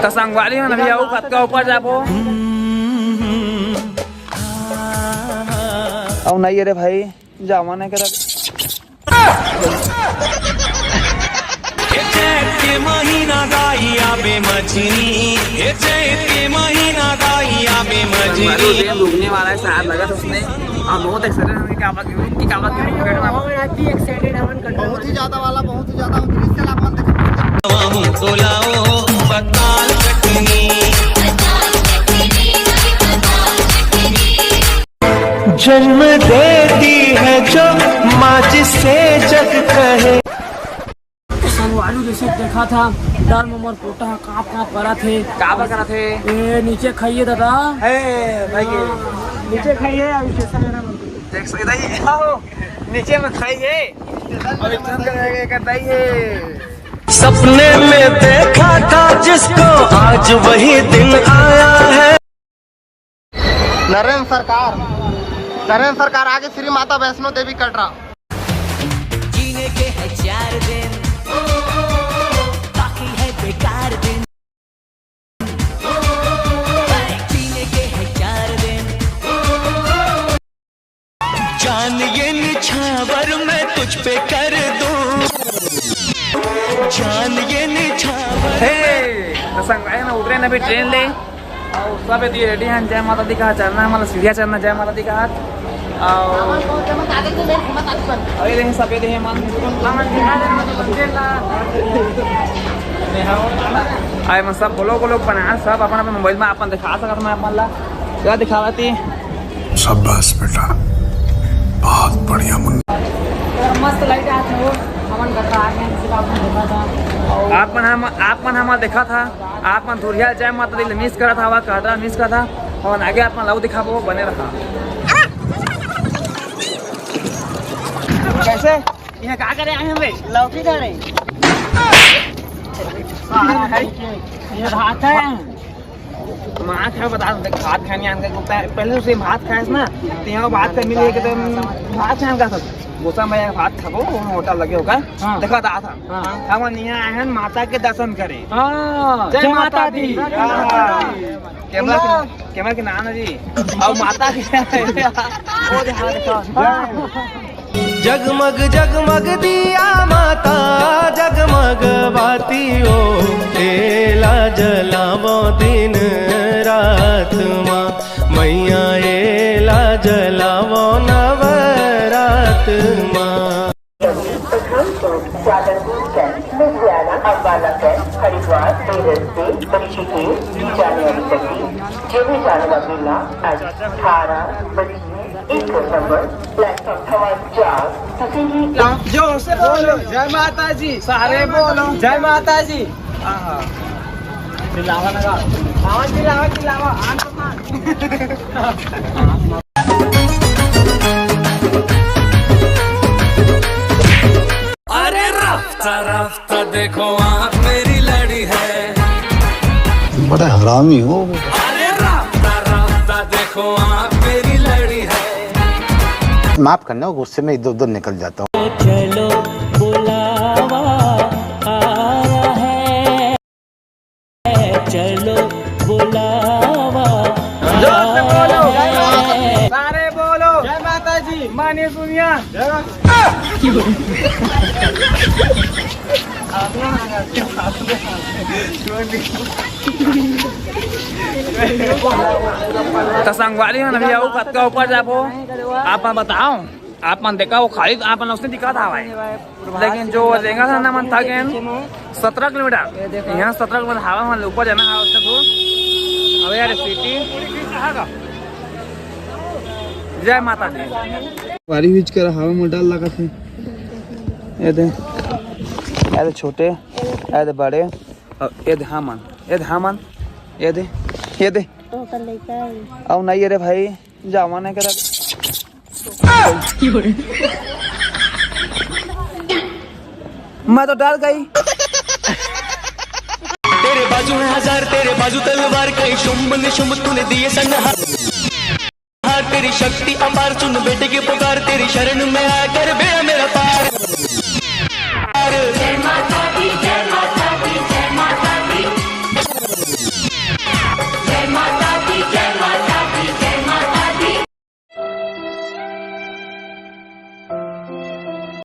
तो संगवारी में भैया वो खत का ऊपर जाबो अब नहीं रे भाई जावा नहीं करा के महीना गाइया बेमजनी ये चैत के महीना गाइया बेमजनी डूबने वाला है साथ लगा था उसने और बहुत एक्साइटेड हम क्या बात की क्या बात की एक्साइटेड हम बहुत ही ज्यादा वाला बहुत ही ज्यादा दृश्य अपन देखो तोलाओ बताल चटनी जन्म देती है जो माँ जिसे जग कहे संगवारी जैसे देखा था डर ममर पोटा काँप करा थे काबा करा थे ए नीचे खाइए दादा हे भाई के नीचे खाइए देख सकते हैं आओ नीचे में खाइए और एकदम करता ही है सपने में देखा था जिसको आज वही दिन आया है। नरेंद्र सरकार आगे श्री माता वैष्णो देवी कटरा जीने के है 4 दिन बाकी है बेकार दिन जीने के है 4 दिन जान ये निछावर मैं तुझ पे कर दूं जान ये निछावर हे तो संगवारी ना उतरे ना भी ट्रेन ले और सब ये रेडी हैं जय माता दी का चलना मतलब सीढ़ियाँ चलना जय माता दी का हाथ और अरे सब ये मन आए मैं सब बोलो बना सब अपना मोबाइल में अपन दिखा सकता मैं अपन ला क्या दिखावती शाबाश बेटा बहुत बढ़िया मुन्ना मस्त लाइट आते हो हमन करता आगे सिर्फ आपने देखा था आपन हम देखा था आपन धुरिया जय माता दी मिस करा था वह कहता मिस करा था और आगे आपन लव दिखा वो बने रहा कैसे यहाँ क्या करे आए हम लौकी जा रही ये भात है माँ खाए बता भात खाने आने का पहले उसे भात खाए ना तो यहाँ भात का मिले भात खाने का सब गोसा मैया भात खाबो होटल लगे होगा देखा था हम यहाँ आए हैं माता के दर्शन करे जय माता दी कैमरा के नाम है जी और माता के जगमग जगमग दिया माता जगमग बाती ओ एला जलावो दिन रात माँ मैया एला जलावो नवरात माँ अम्बाला कैंप हरिद्वार ऋषिकेश जाने वाली गड्डी जेबी जाने वाली ला आज 18 नंबर प्लेटफॉर्म 4 जोर से बोलो जय माता जी सारे बोलो जय माता जी चिल्लावा लगा चिल्लावा अरे रफ्ता रफ्ता देखो आँख मेरी लड़ी है बड़ा हरामी हो अरे रफ्ता रफ्ता देखो आँख मेरी लड़ी है माफ करना गुस्से में इधर उधर निकल जाता हूँ चलो बुलावा आया है चलो बुलावा सारे बोलो जय माता जी माने सुनिया तो संगवारी में भैया वो खत का ऊपर जाबो आप बताओ आप मन देखा वो खाली आप उसने दिखा था भाई लेकिन जो देखा था ना मन था 17 किलोमीटर यहाँ 17 किलोमीटर हवा मन ऊपर जाना है उसने तो अब यार सिटी जय माता दी वारी बीच कर हवा में डाल लगा थे ये छोटे ये बड़े ये हामन ये दे अब नहीं रे भाई जावा नहीं करा मैं तो डर गई तेरे बाजू है हजार तेरे बाजू तलवार कई शुंभ निशुंभ तूने दिए संहार तेरी शक्ति अपार सुन बेटे की पुकार तेरी शरण में आकर बेड़ा मेरा पार जय माता